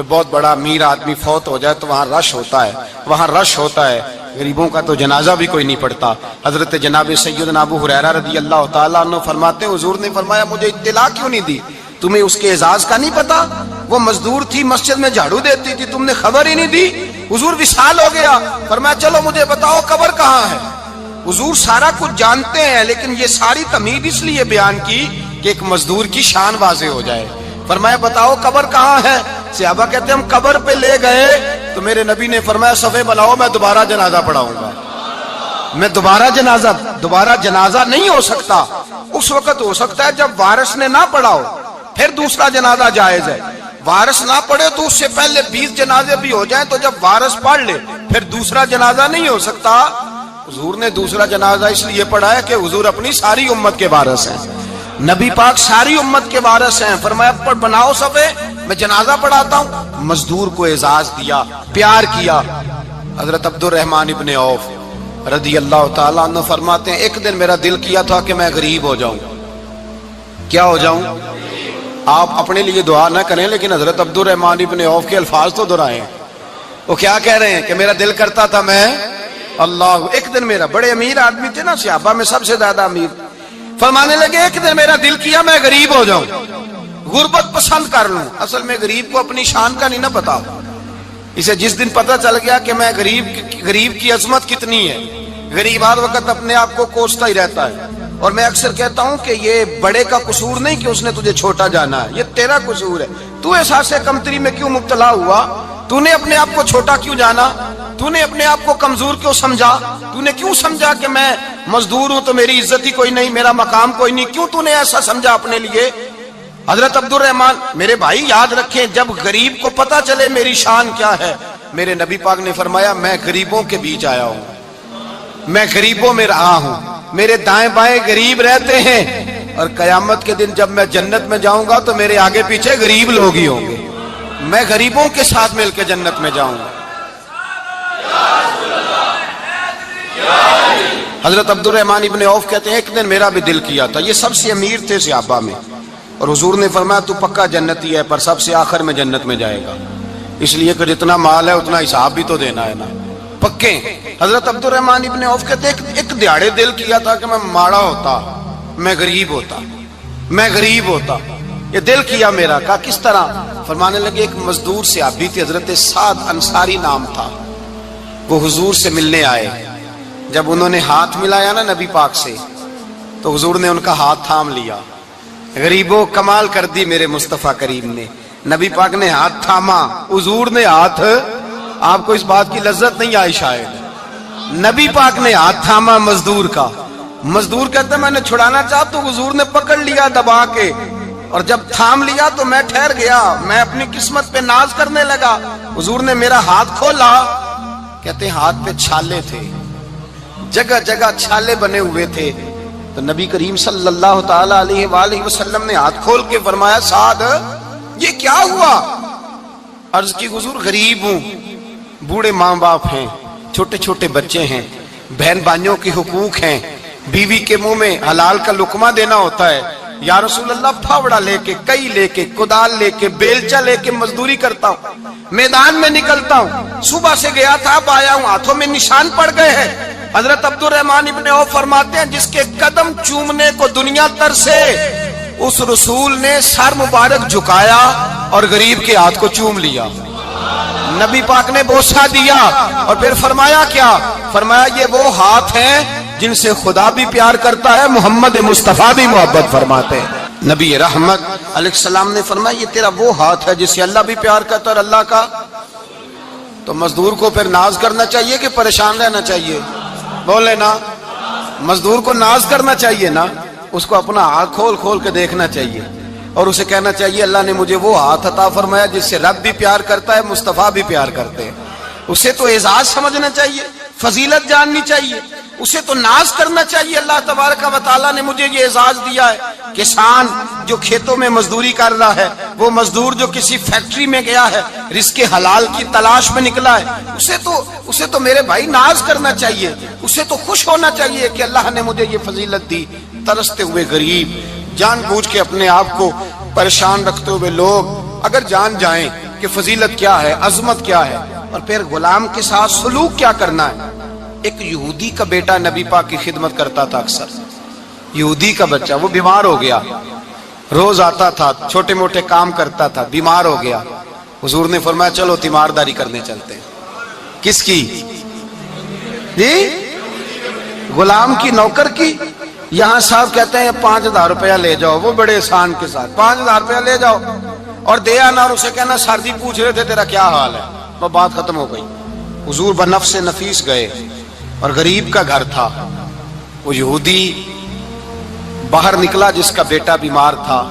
کوئی بہت بڑا امیر آدمی فوت ہو جائے تو وہاں رش ہوتا ہے، وہاں رش ہوتا ہے، غریبوں کا تو جنازہ بھی کوئی نہیں پڑتا۔ حضرت جناب سیدنا ابو ہریرہ رضی اللہ تعالیٰ عنہ فرماتے ہیں حضور نے فرمایا مجھے اطلاع کیوں نہیں دی؟ تمہیں اس کے اعزاز کا نہیں پتا؟ وہ مزدور تھی، مسجد میں جھاڑو دیتی تھی، تم نے خبر ہی نہیں دی؟ حضور وصال ہو گیا، فرمایا چلو مجھے بتاؤ قبر کہاں ہے؟ حضور سارا کچھ جانتے ہیں، لیکن یہ ساری تمہید اس لیے بیان کی کہ ایک مزدور کی شان واضح ہو جائے۔ فرمایا بتاؤ قبر کہاں ہے؟ صحابہ کہتے ہیں ہم قبر پہ لے گئے تو میرے نبی نے فرمایا صفے بناؤ، میں دوبارہ جنازہ پڑھاؤں گا۔ میں دوبارہ جنازہ نہیں ہو سکتا، اس وقت ہو سکتا ہے جب وارث نے نہ پڑھاؤ، پھر دوسرا جنازہ جائز ہے۔ وارث نہ پڑھے تو اس سے پہلے 20 جنازے بھی ہو جائیں تو جب وارث پڑھ لے پھر دوسرا جنازہ نہیں ہو سکتا۔ حضور نے دوسرا جنازہ اس لیے پڑھا ہے کہ حضور اپنی ساری امت کے وارث ہیں، نبی پاک ساری امت کے وارث ہیں۔ فرمایا پر بناؤ صفے، میں جنازہ پڑھاتا ہوں۔ مزدور کو اعزاز دیا، پیار کیا۔ حضرت عبد الرحمن ابن عوف رضی اللہ تعالیٰ عنہ فرماتے ہیں ایک دن میرا دل کیا تھا کہ میں غریب ہو جاؤں۔ کیا ہو جاؤں؟ آپ اپنے لیے دعا نہ کریں لیکن حضرت عبد الرحمن ابن عوف کے الفاظ تو دہرائیں۔ وہ کیا کہہ رہے ہیں کہ میرا دل کرتا تھا میں اللہ، ایک دن میرا، بڑے امیر آدمی تھے نا، صحابہ میں سب سے زیادہ امیر، فرمانے لگے ایک دن میرا دل کیا میں غریب ہو جاؤں، غربت پسند کر لوں۔ اصل میں غریب کو اپنی شان کا نہیں نہ پتا، اسے جس دن پتہ چل گیا کہ میں غریب کی عظمت کتنی ہے، غریب ہر وقت اپنے آپ کو کوستا ہی رہتا ہے۔ اور میں اکثر کہتا ہوں کہ یہ بڑے کا قصور نہیں کہ اس نے تجھے چھوٹا جانا ہے، یہ تیرا قصور ہے۔ تو احساس کمتری میں کیوں مبتلا ہوا؟ تو نے اپنے آپ کو چھوٹا کیوں جانا؟ تو نے اپنے آپ کو کمزور کیوں سمجھا؟ تو نے کیوں سمجھا کہ میں مزدور ہوں تو میری عزت ہی کوئی نہیں، میرا مقام کوئی نہیں؟ کیوں تو نے ایسا سمجھا اپنے لیے؟ حضرت عبد الرحمن، میرے بھائی یاد رکھیں جب غریب کو پتہ چلے میری شان کیا ہے، میرے نبی پاک نے فرمایا میں غریبوں کے بیچ آیا ہوں، میں غریبوں میں رہا ہوں، میرے دائیں بائیں غریب رہتے ہیں، اور قیامت کے دن جب میں جنت میں جاؤں گا تو میرے آگے پیچھے غریب لوگ ہی ہوں گے، میں غریبوں کے ساتھ مل کے جنت میں جاؤں گا۔ حضرت عبد الرحمن ابن عوف کہتے ہیں ایک دن میرا بھی دل کیا تھا، یہ سب سے امیر تھے صحابہ میں، اور حضور نے فرمایا تو پکا جنتی ہے پر سب سے آخر میں جنت میں جائے گا، اس لیے کہ جتنا مال ہے اتنا حساب بھی تو دینا ہے نا، پکے۔ حضرت عبد الرحمن ابن عوف کہتے ہیں ایک دیہڑے دل کیا تھا کہ میں ماڑا ہوتا، میں غریب ہوتا، یہ دل کیا میرا۔ کہا کس طرح؟ فرمانے لگے ایک مزدور صحابی تھے حضرت سعد انصاری نام تھا، وہ حضور سے ملنے آئے، جب انہوں نے ہاتھ ملایا نا نبی پاک سے تو حضور نے ان کا ہاتھ تھام لیا۔ غریبوں کمال کر دی میرے مصطفیٰ کریم نے، نبی پاک نے ہاتھ تھاما، حضور نے ہاتھ، آپ کو اس بات کی لذت نہیں آئی شاید، نبی پاک نے ہاتھ تھاما مزدور کا، مزدور کہتا ہے میں نے چھڑانا چاہا تو حضور نے پکڑ لیا دبا کے، اور جب تھام لیا تو میں ٹھہر گیا، میں اپنی قسمت پہ ناز کرنے لگا، حضور نے میرا ہاتھ کھولا، کہتے ہیں ہاتھ پہ چھالے تھے، جگہ جگہ چھالے بنے ہوئے تھے، تو نبی کریم صلی اللہ تعالی علیہ وآلہ وسلم نے ہاتھ کھول کے فرمایا سعد یہ کیا ہوا؟ عرض کی حضور غریب ہوں، بوڑھے ماں باپ ہیں، چھوٹے چھوٹے بچے ہیں، بہن بھائیوں کے حقوق ہیں، بیوی کے منہ میں حلال کا لقمہ دینا ہوتا ہے، یا رسول اللہ پھاوڑا لے کے، کئی لے کے، کدال لے کے، بیلچا لے کے مزدوری کرتا ہوں، میدان میں نکلتا ہوں، صبح سے گیا تھا اب آیا ہوں، ہاتھوں میں نشان پڑ گئے ہیں۔ حضرت عبد الرحمن ابن عوف فرماتے ہیں جس کے قدم چومنے کو دنیا ترسے، اس رسول نے سر مبارک جھکایا اور غریب کے ہاتھ کو چوم لیا، نبی پاک نے بوسہ دیا، اور پھر فرمایا کیا؟ فرمایا یہ وہ ہاتھ ہیں جن سے خدا بھی پیار کرتا ہے، محمد مصطفیٰ بھی محبت فرماتے ہیں۔ نبی رحمت علیہ السلام نے فرمایا یہ تیرا وہ ہاتھ ہے جس سے اللہ بھی پیار کرتا ہے اور اللہ کا۔ تو مزدور کو پھر ناز کرنا چاہیے کہ پریشان رہنا چاہیے؟ بولے نا، مزدور کو ناز کرنا چاہیے نا، اس کو اپنا ہاتھ کھول کھول کے دیکھنا چاہیے، اور اسے کہنا چاہیے اللہ نے مجھے وہ ہاتھ عطا فرمایا جس سے رب بھی پیار کرتا ہے، مصطفیٰ بھی پیار کرتے ہیں، اسے تو اعزاز سمجھنا چاہیے، فضیلت جاننی چاہیے، اسے تو ناز کرنا چاہیے اللہ تبارک و تعالیٰ نے مجھے یہ اعزاز دیا ہے۔ کسان جو کھیتوں میں مزدوری کر رہا ہے، وہ مزدور جو کسی فیکٹری میں گیا ہے، رزق حلال کی تلاش میں نکلا ہے، اسے تو میرے بھائی ناز کرنا چاہیے، اسے تو خوش ہونا چاہیے کہ اللہ نے مجھے یہ فضیلت دی۔ ترستے ہوئے غریب، جان بوجھ کے اپنے آپ کو پریشان رکھتے ہوئے لوگ اگر جان جائیں کہ فضیلت کیا ہے، عظمت کیا ہے، اور پھر غلام کے ساتھ سلوک کیا کرنا ہے۔ ایک یہودی کا بیٹا نبی پاک کی خدمت کرتا تھا اکثر، یہودی کا بچہ، وہ بیمار ہو گیا، روز آتا تھا، چھوٹے موٹے کام کرتا تھا، بیمار ہو گیا۔ حضور نے فرمایا چلو تیمارداری کرنے چلتے ہیں۔ کس کی؟ جی غلام کی، نوکر کی۔ یہاں صاحب کہتے ہیں 5,000 روپیہ لے جاؤ، وہ بڑے احسان کے ساتھ 5,000 روپیہ لے جاؤ اور دے آنا، اور اسے کہنا سر جی پوچھ رہے تھے تیرا کیا حال ہے، وہ بات ختم ہو گئی۔ حضور بنفس نفیس گئے، اور غریب کا گھر تھا، وہ یہودی باہر نکلا جس کا بیٹا بیمار تھا،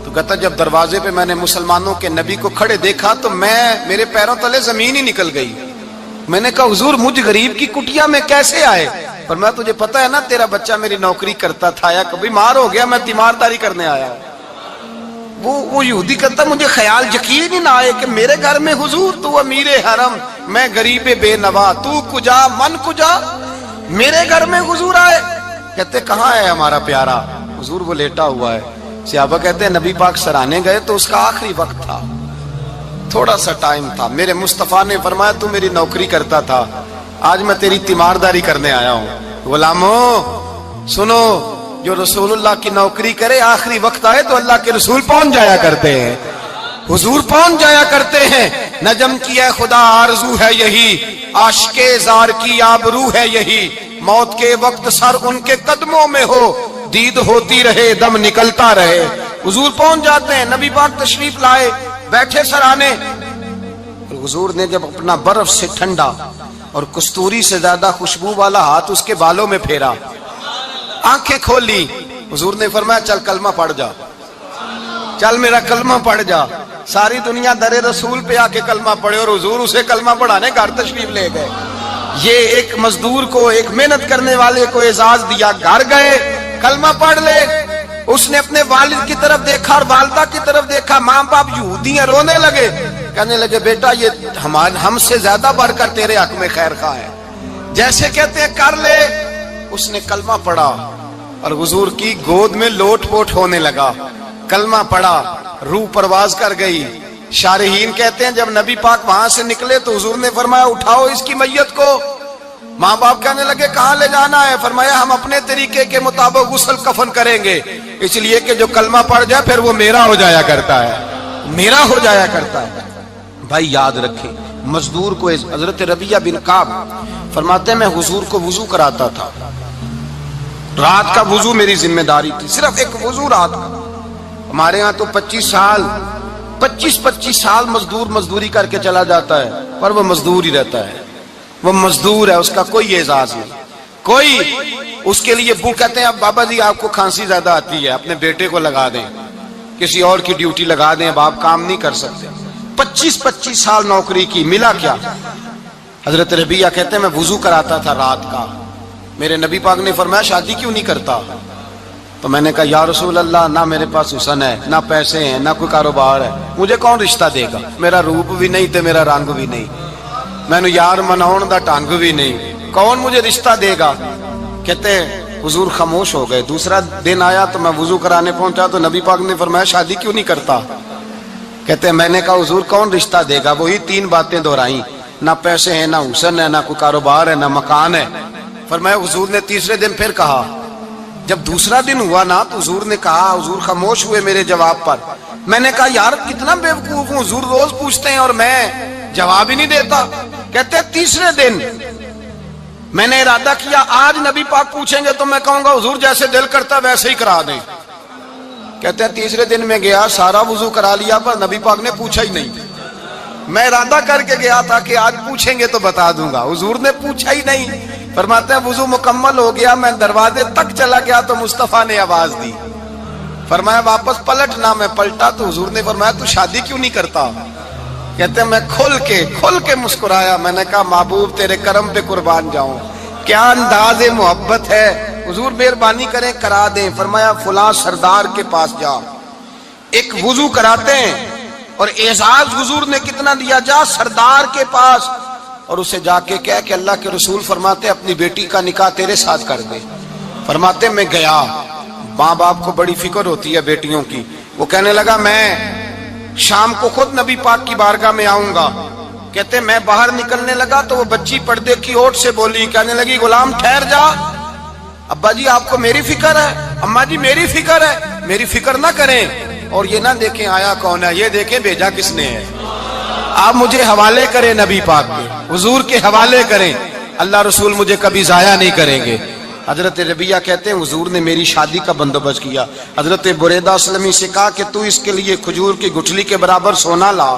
تو کہتا جب دروازے پہ میں نے مسلمانوں کے نبی کو کھڑے دیکھا تو میرے پیروں تلے زمین ہی نکل گئی۔ میں نے کہا حضور مجھ غریب کی کٹیا میں کیسے آئے؟ پر میں تجھے پتا ہے نا تیرا بچہ میری نوکری کرتا تھا، یا کبھی بیمار ہو گیا، میں تیمارداری کرنے آیا۔ وہ یہودی کہتا مجھے خیال یقین ہی نہ آئے کہ میرے گھر میں حضور، تو امیر حرم، میں غریب بے نوا، تو کجا من کجا، میرے گھر میں حضور آئے۔ کہتے کہاں ہے ہمارا پیارا؟ حضور وہ لیٹا ہوا ہے۔ صحابہ کہتے ہیں نبی پاک سرانے گئے تو اس کا آخری وقت تھا، تھوڑا سا ٹائم تھا، میرے مصطفیٰ نے فرمایا تو میری نوکری کرتا تھا، آج میں تیری تیمارداری کرنے آیا ہوں۔ غلاموں سنو، جو رسول اللہ کی نوکری کرے آخری وقت آئے تو اللہ کے رسول پہنچ جایا کرتے ہیں، حضور پہنچ جایا کرتے ہیں۔ نجم کی ہے خدا آرزو ہے یہی، عاشق زار کی آبرو ہے یہی، موت کے وقت سر ان کے قدموں میں ہو، دید ہوتی رہے دم نکلتا رہے۔ حضور پہنچ جاتے ہیں، نبی پاک تشریف لائے، بیٹھے سرانے، حضور نے جب اپنا برف سے ٹھنڈا اور کستوری سے زیادہ خوشبو والا ہاتھ اس کے بالوں میں پھیرا، آنکھیں کھولی، حضور نے فرمایا چل کلمہ پڑھ جا، چل میرا کلمہ پڑھ جا۔ ساری دنیا در رسول پہ آ کے کلمہ پڑھے، اور حضور اسے کلمہ پڑھانے گھر تشریف لے گئے۔ یہ ایک مزدور کو، ایک محنت کرنے والے کو اعزاز دیا، گھر گئے کلمہ پڑھ لے۔ اس نے اپنے والد کی طرف دیکھا اور والدہ کی طرف دیکھا، ماں باپ یہودی ہیں، رونے لگے، کہنے لگے بیٹا یہ ہم سے زیادہ بڑھ کر تیرے حق میں خیر خواہ ہے، جیسے کہتے ہیں کر لے۔ اس نے کلمہ پڑھا اور حضور کی گود میں لوٹ پوٹ ہونے لگا، کلمہ پڑھا، روح پرواز کر گئی۔ شارحین کہتے ہیں جب نبی پاک وہاں سے نکلے تو حضور نے فرمایا اٹھاؤ اس کی میت کو۔ ماں باپ کہنے لگے کہاں لے جانا ہے؟ فرمایا ہم اپنے طریقے کے مطابق غسل کفن کریں گے، اس لیے کہ جو کلمہ پڑھ جائے پھر وہ میرا ہو جایا کرتا ہے، میرا ہو جایا کرتا ہے۔ بھائی یاد رکھیں، مزدور کو حضرت ربیہ بن کعب فرماتے ہیں میں حضور کو وضو کراتا تھا، رات کا وضو میری ذمہ داری تھی، صرف ایک وضو رات کا۔ ہمارے ہاں تو 25 سال مزدور مزدوری کر کے چلا جاتا ہے، پر وہ مزدور ہی رہتا ہے، وہ مزدور ہے، اس کا کوئی اعزاز نہیں، کوئی اس کے لیے وہ کہتے ہیں اب بابا جی آپ کو کھانسی زیادہ آتی ہے، اپنے بیٹے کو لگا دیں، کسی اور کی ڈیوٹی لگا دیں، اب آپ کام نہیں کر سکتے۔ 25 سال نوکری کی، ملا کیا؟ حضرت ربیہ کہتے ہیں میں وضو کراتا تھا رات کا، میرے نبی پاک نے فرمایا شادی کیوں نہیں کرتا؟ تو میں نے کہا یا رسول اللہ نہ میرے پاس حسن ہے، نہ پیسے ہیں، نہ کوئی کاروبار ہے، مجھے کون رشتہ دے گا؟ میرا روپ بھی نہیں تے میرا رنگ بھی نہیں، میں نے یار مناؤن دا ٹانگ بھی نہیں، کون مجھے رشتہ دے گا؟ کہتے ہیں حضور خاموش ہو گئے۔ دوسرا دن آیا تو میں وضو کرانے پہنچا تو نبی پاک نے فرمایا شادی کیوں نہیں کرتا؟ کہتے ہیں میں نے کہا حضور کون رشتہ دے گا؟ وہی 3 باتیں دہرائیں، نہ پیسے ہیں، نہ حسن ہے، نہ کوئی کاروبار ہے، نہ مکان ہے۔ فرمایا حضور نے تیسرے دن پھر کہا، جب دوسرا دن ہوا نا تو حضور نے کہا، حضور خاموش ہوئے میرے جواب پر۔ میں نے کہا یار کتنا بیوقوف ہوں، حضور روز پوچھتے ہیں اور میں جواب ہی نہیں دیتا۔ کہتے ہیں تیسرے دن میں نے ارادہ کیا آج نبی پاک پوچھیں گے تو میں کہوں گا حضور جیسے دل کرتا ویسے ہی کرا دیں۔ کہتے ہیں تیسرے دن میں گیا، سارا وضو کرا لیا پر نبی پاک نے پوچھا ہی نہیں۔ میں ارادہ کر کے گیا تھا کہ آج پوچھیں گے تو بتا دوں گا، حضور نے پوچھا ہی نہیں۔ فرماتے ہیں وضو مکمل ہو گیا، میں دروازے تک چلا گیا تو مصطفیٰ نے آواز دی، فرمایا واپس پلٹ نہ، میں پلٹا تو حضور نے فرمایا تو شادی کیوں نہیں کرتا؟ کہتے ہیں میں کھل کے مسکرایا، میں نے کہا محبوب تیرے کرم پہ قربان جاؤں، کیا انداز محبت ہے، حضور مہربانی کریں کرا دیں۔ فرمایا فلاں سردار کے پاس جا، ایک وضو کراتے ہیں، اور اعزاز حضور نے کتنا دیا، جا سردار کے پاس اور اسے جا کے کہہ کہ اللہ کے رسول فرماتے اپنی بیٹی کا نکاح تیرے ساتھ کر دے۔ فرماتے میں گیا، ماں باپ کو بڑی فکر ہوتی ہے بیٹیوں کی، وہ کہنے لگا میں شام کو خود نبی پاک کی بارگاہ میں آؤں گا. کہتے میں باہر نکلنے لگا تو وہ بچی پردے کی اوٹ سے بولی, کہنے لگی غلام ٹھہر جا, ابا جی آپ کو میری فکر ہے, اماں جی میری فکر ہے, میری فکر نہ کریں اور یہ نہ دیکھیں آیا کون ہے, یہ دیکھیں بھیجا کس نے ہے. آپ مجھے حوالے کریں نبی پاک کے, حضور کے حوالے کریں, اللہ رسول مجھے کبھی ضائع نہیں کریں گے. حضرت ربیہ کہتے ہیں حضور نے میری شادی کا بندوبست کیا. حضرت بریدہ اسلمی سے کہا کہ تو اس کے لیے کھجور کی گٹھلی کے برابر سونا لا.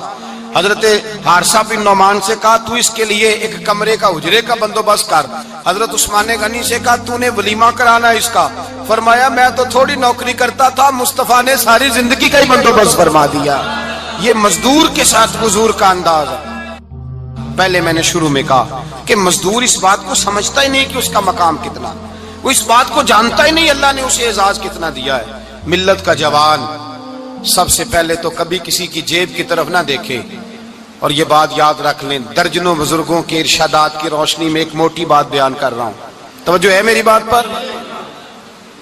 حضرت حارثہ بن نعمان سے کہا تو اس کے لیے ایک کمرے کا حجرے کا بندوبست کر. حضرت عثمان غنی سے کہا تو نے ولیمہ کرانا اس کا. فرمایا میں تو تھوڑی نوکری کرتا تھا, مصطفیٰ نے ساری زندگی کا ہی بندوبست فرما دیا. یہ مزدور کے ساتھ حضور کا انداز ہے. پہلے میں نے شروع میں کہا کہ مزدور اس بات کو سمجھتا ہی نہیں کہ اس کا مقام کتنا, وہ اس بات کو جانتا ہی نہیں اللہ نے اسے اعزاز کتنا دیا ہے. ملت کا جوان سب سے پہلے تو کبھی کسی کی جیب کی طرف نہ دیکھے. اور یہ بات یاد رکھ لیں, درجنوں بزرگوں کے ارشادات کی روشنی میں ایک موٹی بات بیان کر رہا ہوں, توجہ ہے میری بات پر.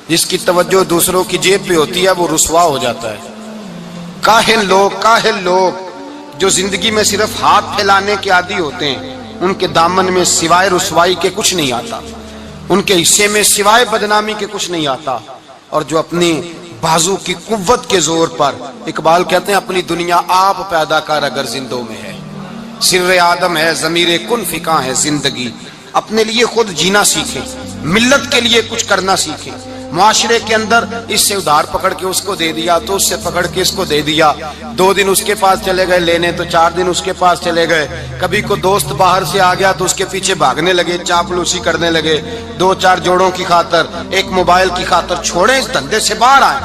جس کی توجہ دوسروں کی جیب پہ ہوتی ہے وہ رسوا ہو جاتا ہے. کاہل لوگ جو زندگی میں صرف ہاتھ پھیلانے کے عادی ہوتے ہیں, ان کے دامن میں سوائے رسوائی کے کچھ نہیں آتا, ان کے حصے میں سوائے بدنامی کے کچھ نہیں آتا. اور جو اپنی بازو کی قوت کے زور پر, اقبال کہتے ہیں اپنی دنیا آپ پیدا کر اگر زندوں میں ہے, سر آدم ہے ضمیر کن فکاں ہے زندگی. اپنے لیے خود جینا سیکھیں, ملت کے لیے کچھ کرنا سیکھیں. معاشرے کے اندر اس سے ادھار پکڑ کے اس کو دے دیا تو اس سے پکڑ کے اس کو دے دیا, 2 دن اس کے پاس چلے گئے لینے تو 4 دن اس کے پاس چلے گئے. کبھی کو دوست باہر سے آ گیا تو اس کے پیچھے بھاگنے لگے, چاپلوسی کرنے لگے. 2-4 جوڑوں کی خاطر, ایک موبائل کی خاطر چھوڑیں اس دھندے سے باہر آئیں.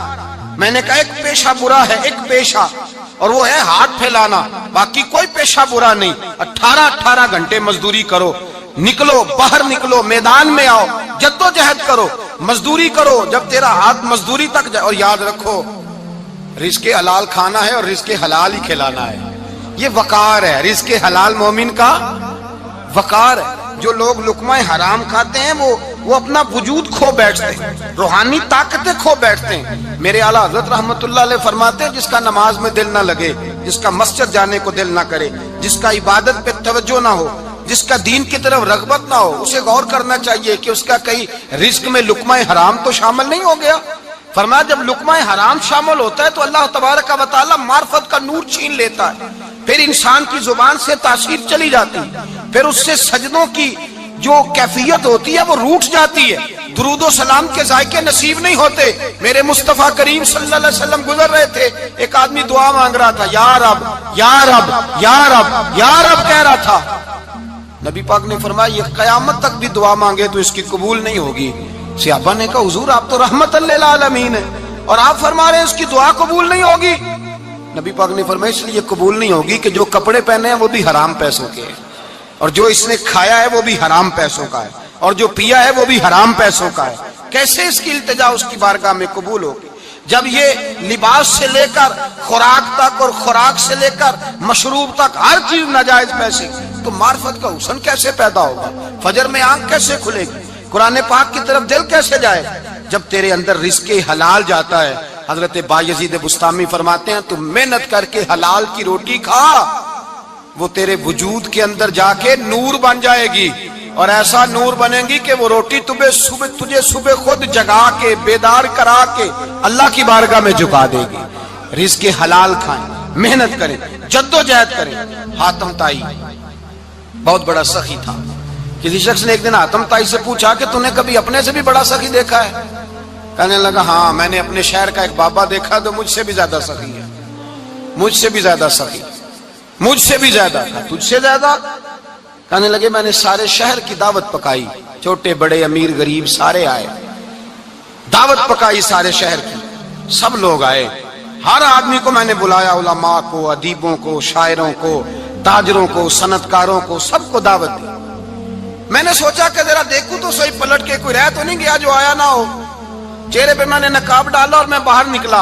میں نے کہا ایک پیشہ برا ہے, ایک پیشہ, اور وہ ہے ہاتھ پھیلانا, باقی کوئی پیشہ برا نہیں. 18 گھنٹے مزدوری کرو, نکلو باہر نکلو, میدان میں آؤ, جدوجہد کرو, مزدوری کرو جب تیرا ہاتھ مزدوری تک جائے. اور یاد رکھو رزق حلال کھانا ہے اور رزق حلال ہی کھلانا ہے. یہ وقار ہے, رزق حلال مومن کا وقار ہے. جو لوگ لقمہ حرام کھاتے ہیں وہ اپنا وجود کھو بیٹھتے ہیں, روحانی طاقتیں کھو بیٹھتے ہیں. میرے اعلیٰ حضرت رحمت اللہ علیہ فرماتے ہیں جس کا نماز میں دل نہ لگے, جس کا مسجد جانے کو دل نہ کرے, جس کا عبادت پہ توجہ نہ ہو, جس کا دین کی طرف رغبت نہ ہو, اسے غور کرنا چاہیے کہ اس کا کہیں رزق میں لقمہ حرام تو شامل نہیں ہو گیا. فرمایا جب لقمہ حرام شامل ہوتا ہے تو اللہ تبارک و تعالی معرفت کا نور چھین لیتا ہے, پھر انسان کی زبان سے تاثیر چلی جاتی, پھر اس سے سجدوں کی جو کیفیت ہوتی ہے وہ روٹ جاتی ہے, درود و سلام کے ذائقے نصیب نہیں ہوتے. میرے مصطفیٰ کریم صلی اللہ علیہ وسلم گزر رہے تھے, ایک آدمی دعا مانگ رہا تھا, یا رب یا رب یا رب یا رب کہہ رہا تھا. نبی پاک نے فرمایا یہ قیامت تک بھی دعا مانگے تو اس کی قبول نہیں ہوگی. صحابہ نے کہا حضور آپ تو رحمت للعالمین ہیں اور آپ فرما رہے ہیں اس کی دعا قبول نہیں ہوگی. نبی پاک نے فرمایا اس لیے قبول نہیں ہوگی کہ جو کپڑے پہنے ہیں وہ بھی حرام پیسوں کے ہیں, اور جو اس نے کھایا ہے وہ بھی حرام پیسوں کا ہے, اور جو پیا ہے وہ بھی حرام پیسوں کا ہے. کیسے اس کی التجا اس کی بارگاہ میں قبول ہوگی جب یہ لباس سے لے کر خوراک تک اور خوراک سے لے کر مشروب تک ہر چیز ناجائز پیسے. تو معرفت کا حسن کیسے پیدا ہوگا, فجر میں آنکھ کیسے کھلے گی, قرآن پاک کی طرف دل کیسے جائے جب تیرے اندر رزق حلال جاتا ہے. حضرت بایزید بستامی فرماتے ہیں تو محنت کر کے حلال کی روٹی کھا, وہ تیرے وجود کے اندر جا کے نور بن جائے گی, اور ایسا نور بنے گی کہ وہ روٹی تجھے صبح خود جگا کے بیدار کرا کے اللہ کی بارگاہ میں جھکا دے گی. رزق حلال کھائیں, محنت کریں, جدوجہد کریں. حاتم طائی بہت بڑا سخی تھا. کسی شخص نے ایک دن حاتم طائی سے پوچھا کہ تو نے کبھی اپنے سے بھی بڑا سخی دیکھا ہے؟ کہنے لگا ہاں میں نے اپنے شہر کا ایک بابا دیکھا تو مجھ سے بھی زیادہ سخی ہے, مجھ سے بھی زیادہ سخی, مجھ سے بھی زیادہ تھا, تجھ سے زیادہ. کہنے لگے میں نے سارے شہر کی دعوت پکائی, چھوٹے بڑے امیر غریب سارے آئے, دعوت پکائی سارے شہر کی, سب لوگ آئے, ہر آدمی کو میں نے بلایا, علماء کو, ادیبوں کو, شاعروں کو, تاجروں کو, صنعت کاروں کو, سب کو دعوت دی. میں نے سوچا کہ ذرا دیکھوں تو صحیح پلٹ کے کوئی رہ تو نہیں گیا جو آیا نہ ہو. چہرے پہ میں نے نقاب ڈالا اور میں باہر نکلا.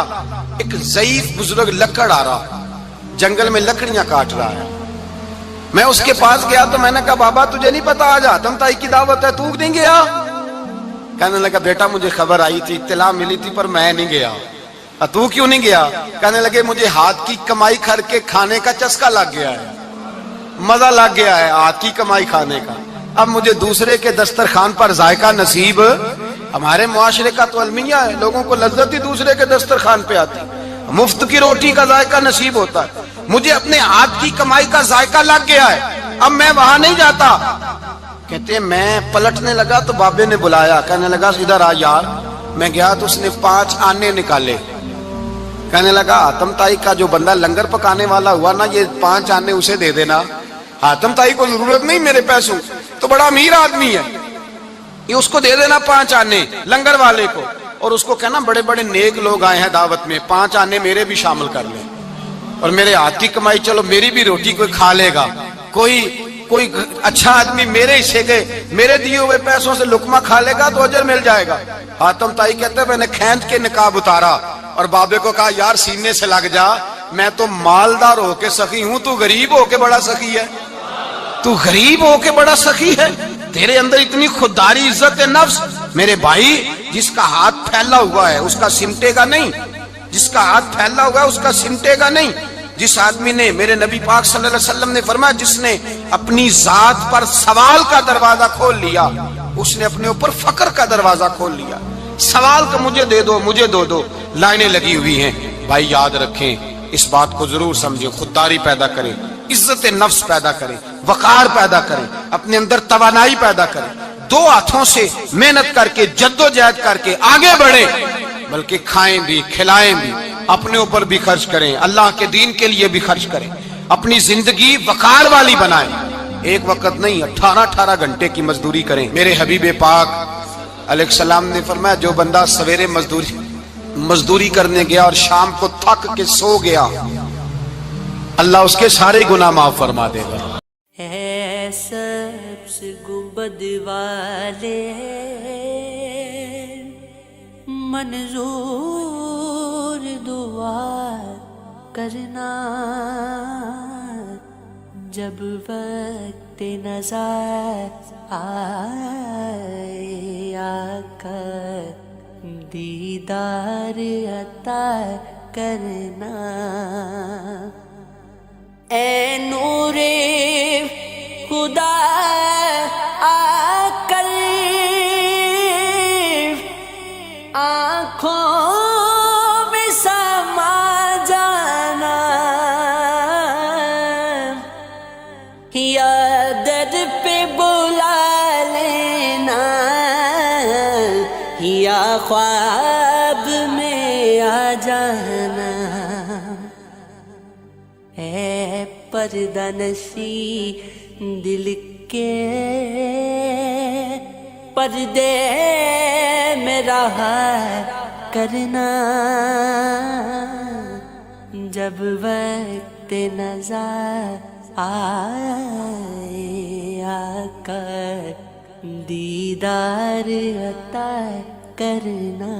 ایک ضعیف بزرگ لکڑ آ رہا, جنگل میں لکڑیاں کاٹ رہا ہے. میں اس کے پاس گیا تو میں نے کہا بابا تجھے نہیں پتا آج حاتم طائی کی دعوت ہے, تو نہیں گیا؟ کہنے لگا بیٹا مجھے خبر آئی تھی, اطلاع ملی تھی, پر میں نہیں گیا. تو کیوں نہیں گیا؟ کہنے لگے مجھے ہاتھ کی کمائی کر کے کھانے کا چسکا لگ گیا ہے، مزہ لگ گیا ہے ہاتھ کی کمائی کھانے کا، اب مجھے دوسرے کے دسترخوان پر ذائقہ نصیب۔ ہمارے معاشرے کا تو المیہ ہے، لوگوں کو لذت ہی دوسرے کے دسترخوان پہ آتی، مفت کی روٹی کا ذائقہ نصیب ہوتا ہے، مجھے اپنے ہاتھ کی کمائی کا ذائقہ لگ گیا ہے، اب میں وہاں نہیں جاتا۔ کہتے ہیں میں پلٹنے لگا تو بابے نے بلایا، کہنے لگا ادھر آ یار۔ میں گیا تو اس نے 5 آنے نکالے، کہنے لگا حاتم تائی کا جو بندہ لنگر پکانے والا ہوا نا، یہ 5 آنے اسے دے دینا، حاتم تائی کو ضرورت نہیں میرے پیسوں، تو بڑا امیر آدمی ہے، یہ اس کو دے دینا 5 آنے لنگر والے کو، اور اس کو کہنا بڑے بڑے نیک لوگ آئے ہیں دعوت میں، 5 آنے میرے بھی شامل کر لیں، اور میرے ہاتھ کی کمائی چلو میری بھی روٹی کوئی کھا لے گا، کوئی اچھا آدمی میرے حصے کے میرے دیے ہوئے پیسوں سے لقمہ کھا لے گا تو اجر مل جائے گا۔ حاتم تائی کہتے ہیں میں نے کھینچ کے نقاب اتارا اور بابے کو کہا یار سینے سے لگ جا، میں تو مالدار ہو کے سخی ہوں، تو غریب ہو کے بڑا سخی ہے، تو غریب ہو کے بڑا سخی ہے، تیرے اندر اتنی خودداری عزت نفس۔ میرے بھائی جس کا ہاتھ پھیلا ہوا ہے اس کا سمٹے گا نہیں، جس کا ہاتھ پھیلا ہوا ہے اس کا سمٹے گا نہیں۔ جس آدمی نے، میرے نبی پاک صلی اللہ علیہ وسلم نے فرمایا جس نے اپنی ذات پر سوال کا دروازہ کھول لیا، اس نے اپنے اوپر فقر کا دروازہ کھول لیا۔ سوال کا مجھے دے دو، مجھے دو لائنیں لگی ہوئی ہیں۔ بھائی یاد رکھیں، اس بات کو ضرور سمجھیں، خودداری پیدا کریں، عزت نفس پیدا کریں، وقار پیدا کریں، اپنے اندر توانائی پیدا کریں، 2 ہاتھوں سے محنت کر کے جدوجہد کر کے آگے بڑھیں، بلکہ کھائیں بھی کھلائیں بھی، اپنے اوپر بھی خرچ کریں، اللہ کے دین کے لیے بھی خرچ کریں، اپنی زندگی وقار والی بنائیں۔ ایک وقت نہیں 18 گھنٹے کی مزدوری کریں۔ میرے حبیب پاک علیہ السلام نے فرمایا جو بندہ سویرے مزدوری کرنے گیا اور شام کو تھک کے سو گیا، اللہ اس کے سارے گناہ معاف فرما دے گا۔ اے سبز گنبد والے منظور دعا کرنا، جب وقت نظر آئے آقا دیدار عطا کرنا۔ اے نور خدا آ کر آنکھوں میں سما جانا، یا در پہ بلا لینا، یا خواب میں آ جانا۔ اے پردہ نشی دل کے پردے میں رہا کرنا، جب وقت نظر آئے آقا دیدار عطا کرنا۔